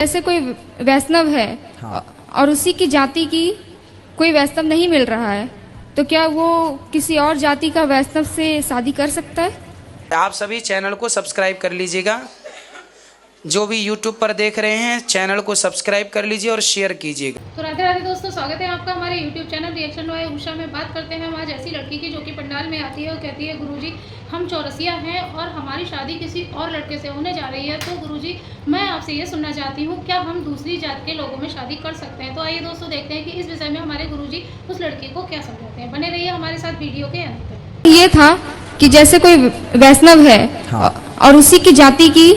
जैसे कोई वैष्णव है और उसी की जाति की कोई वैष्णव नहीं मिल रहा है तो क्या वो किसी और जाति का वैष्णव से शादी कर सकता है? आप सभी चैनल को सब्सक्राइब कर लीजिएगा। जो भी YouTube पर देख रहे हैं चैनल को सब्सक्राइब कर लीजिए और शेयर कीजिएगा। तो राधे राधे दोस्तों, स्वागत है आपका हमारे YouTube channel reaction by Usha में। बात करते हैं हम आज ऐसी लड़की की जो कि पंडाल में आती है और कहती है गुरुजी हम चौरसिया हैं और हमारी शादी किसी और लड़के से होने जा रही है, तो गुरुजी मैं आपसे ये सुनना चाहती हूँ क्या हम दूसरी जात के लोगों में शादी कर सकते हैं? तो आइए दोस्तों देखते हैं कि इस विषय में हमारे गुरुजी उस लड़की को क्या समझाते हैं। बने रहिए हमारे साथ वीडियो के अंत तक। ये था कि जैसे कोई वैष्णव है और उसी की जाति की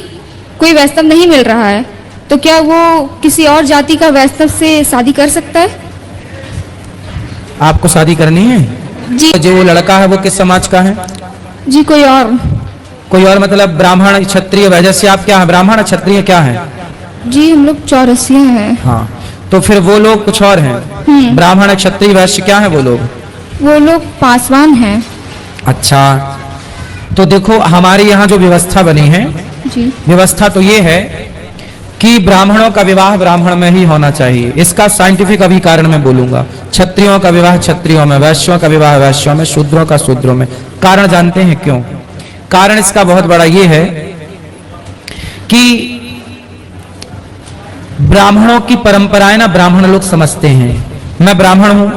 कोई वैष्णव नहीं मिल रहा है तो क्या वो किसी और जाति का वैष्णव से शादी कर सकता है? आपको शादी करनी है जी। जो वो लड़का है वो किस समाज का है? जी कोई और मतलब ब्राह्मण क्षत्रिय वैश्य। आप क्या है, ब्राह्मण क्षत्रिय क्या है? जी हम लोग चौरसिया हैं। हाँ, तो फिर वो लोग कुछ और हैं। ब्राह्मण क्षत्रिय वैश्य क्या है वो लोग पासवान हैं। अच्छा, तो देखो हमारे यहाँ जो व्यवस्था बनी है जी। व्यवस्था तो ये है कि ब्राह्मणों का विवाह ब्राह्मण में ही होना चाहिए। इसका साइंटिफिक अभी कारण मैं बोलूंगा। क्षत्रियों का विवाह क्षत्रियों में, वैश्यों का विवाह वैश्यों में, शूद्रों का शूद्रों में। कारण जानते हैं क्यों? कारण इसका बहुत बड़ा ये है कि ब्राह्मणों की परंपराएं ना ब्राह्मण लोग समझते हैं। मैं ब्राह्मण हूं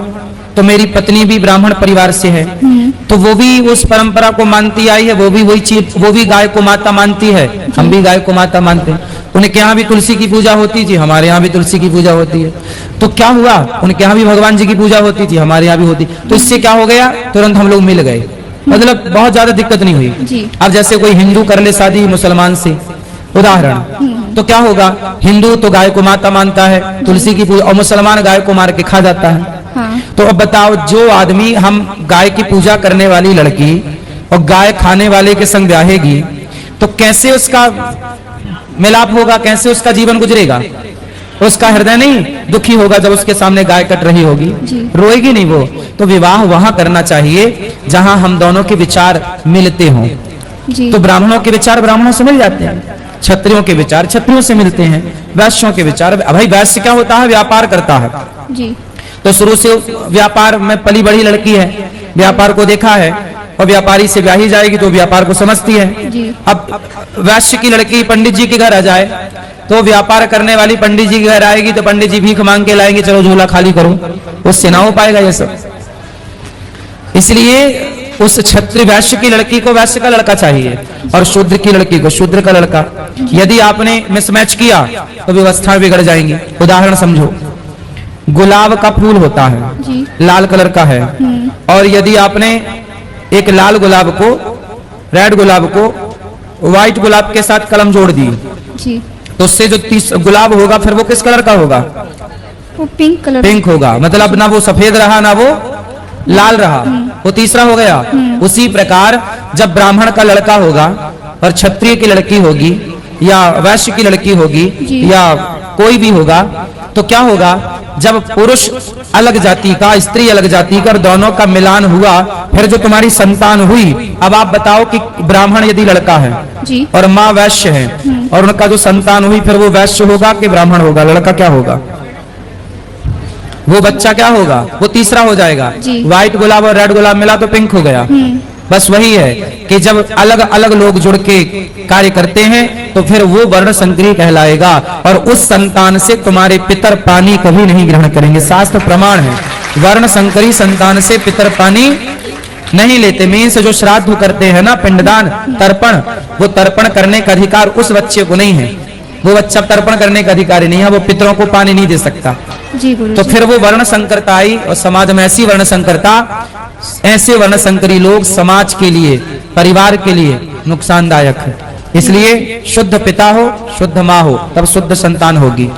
तो मेरी पत्नी भी ब्राह्मण परिवार से है तो वो भी उस परंपरा को मानती आई है। वो भी वही चीज, वो भी गाय को माता मानती है, हम भी गाय को माता मानते हैं। उनके यहाँ भी तुलसी की पूजा होती थी, हमारे यहाँ भी तुलसी की पूजा होती है। तो क्या हुआ, उनके यहाँ भी भगवान जी की पूजा होती थी, हमारे यहाँ भी होती। तो इससे क्या हो गया, तुरंत हम लोग मिल गए, मतलब बहुत ज्यादा दिक्कत नहीं हुई। अब जैसे कोई हिंदू कर ले शादी मुसलमान से, उदाहरण, तो क्या होगा, हिंदू तो गाय को माता मानता है, तुलसी की पूजा, और मुसलमान गाय को मार के खा जाता है। तो अब बताओ, जो आदमी हम गाय की पूजा करने वाली लड़की और गाय खाने वाले के संग ब्याहेगी तो कैसे उसका मिलाप होगा, कैसे उसका जीवन गुजरेगा? उसका हृदय नहीं दुखी होगा जब उसके सामने गाय कट रही होगी? रोएगी नहीं वो? तो विवाह वहां करना चाहिए जहां हम दोनों के विचार मिलते हों। तो ब्राह्मणों के विचार ब्राह्मणों से मिल जाते हैं, क्षत्रियों के विचार क्षत्रियों से मिलते हैं, वैश्यों के विचार। भाई वैश्य क्या होता है, व्यापार करता है जी। तो शुरू से व्यापार में पली बड़ी लड़की है, व्यापार को देखा है और व्यापारी से ब्याही जाएगी तो व्यापार को समझती है। अब वैश्य की लड़की पंडित जी के घर आ जाए तो व्यापार करने वाली पंडित जी के घर आएगी तो पंडित जी भीख मांग के लाएंगे, चलो झोला खाली करो, उससे ना हो पाएगा ये सब। इसलिए उस क्षत्रिय वैश्य की लड़की को वैश्य का लड़का चाहिए और शूद्र की लड़की को शूद्र का लड़का। यदि आपने मिसमैच किया तो व्यवस्था बिगड़ जाएंगी। उदाहरण समझो, गुलाब का फूल होता है, लाल कलर का है, और यदि आपने एक लाल गुलाब को, रेड गुलाब को व्हाइट गुलाब के साथ कलम जोड़ दी तो उससे जो गुलाब होगा फिर वो किस कलर का होगा? वो पिंक होगा। मतलब ना वो सफेद रहा ना वो लाल रहा, वो तीसरा हो गया। उसी प्रकार जब ब्राह्मण का लड़का होगा और क्षत्रिय की लड़की होगी या वैश्य की लड़की होगी या कोई भी होगा तो क्या होगा, जब पुरुष अलग जाति का, स्त्री अलग जाति का, दोनों का मिलान हुआ, फिर जो तुम्हारी संतान हुई, अब आप बताओ कि ब्राह्मण यदि लड़का है और माँ वैश्य है और उनका जो संतान हुई फिर वो वैश्य होगा कि ब्राह्मण होगा? लड़का क्या होगा, वो बच्चा क्या होगा, वो तीसरा हो जाएगा। व्हाइट गुलाब और रेड गुलाब मिला तो पिंक हो गया। बस वही है कि जब अलग अलग लोग जुड़ के कार्य करते हैं तो फिर वो वर्ण संकरी कहलाएगा और उस संतान से तुम्हारे पितर पानी कभी नहीं ग्रहण करेंगे। शास्त्र प्रमाण है, वर्ण संकरी संतान से पितर पानी नहीं लेते। मीन्स जो श्राद्ध करते हैं ना, पिंडदान, तर्पण, वो तर्पण करने का अधिकार उस बच्चे को नहीं है। वो बच्चा तर्पण करने का अधिकारी नहीं है, वो पितरों को पानी नहीं दे सकता। तो फिर वो वर्ण संकरता आई और समाज में ऐसी वर्ण संकरता, ऐसे वर्ण संकरी लोग समाज के लिए, परिवार के लिए नुकसानदायक है। इसलिए शुद्ध पिता हो, शुद्ध माँ हो, तब शुद्ध संतान होगी।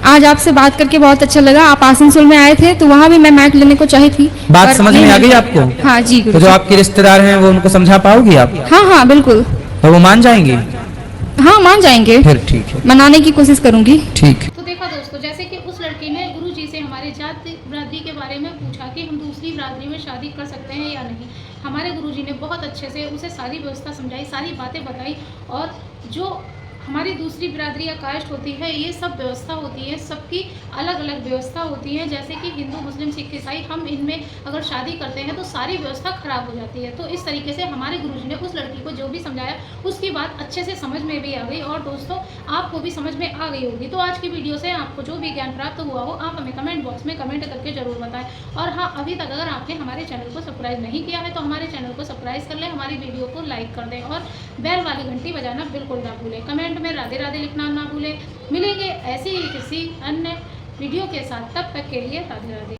आज आपसे बात करके बहुत अच्छा लगा। आप आसनसोल में आए थे तो वहाँ भी मैं मैट लेने को चाही थी। बात समझ में आ गई आपको? हाँ जी। तो जो आपके रिश्तेदार हैं वो उनको समझा पाओगी आप? हाँ बिल्कुल। तो वो मान जाएंगे? हाँ मान जाएंगे। फिर ठीक है, मनाने की कोशिश करूंगी। ठीक। तो देखा दोस्तों, जैसे कि उस लड़की ने गुरुजी से हमारे जाति बिरादरी के बारे में पूछा कि हम दूसरी बिरादरी में शादी कर सकते हैं या नहीं। हमारे गुरुजी ने बहुत अच्छे से उसे सारी व्यवस्था समझाई, सारी बातें बताई और जो हमारी दूसरी बिरादरी या कास्ट होती है, ये सब व्यवस्था होती है, सबकी अलग अलग व्यवस्था होती है। जैसे कि हिंदू, मुस्लिम, सिख, ईसाई, हम इनमें अगर शादी करते हैं तो सारी व्यवस्था खराब हो जाती है। तो इस तरीके से हमारे गुरुजी ने उस लड़की को जो भी समझाया उसकी बात अच्छे से समझ में भी आ गई और दोस्तों आपको भी समझ में आ गई होगी। तो आज की वीडियो से आपको जो भी ज्ञान प्राप्त हुआ हो आप हमें कमेंट बॉक्स में कमेंट करके जरूर बताएं। और हाँ, अभी तक अगर आपने हमारे चैनल को सब्सक्राइब नहीं किया है तो हमारे चैनल को सब्सक्राइब कर लें, हमारी वीडियो को लाइक कर दें और बेल वाली घंटी बजाना बिल्कुल ना भूलें। कमेंट में राधे राधे लिखना ना भूलें। मिलेंगे ऐसे ही किसी अन्य वीडियो के साथ, तब तक के लिए राधे राधे।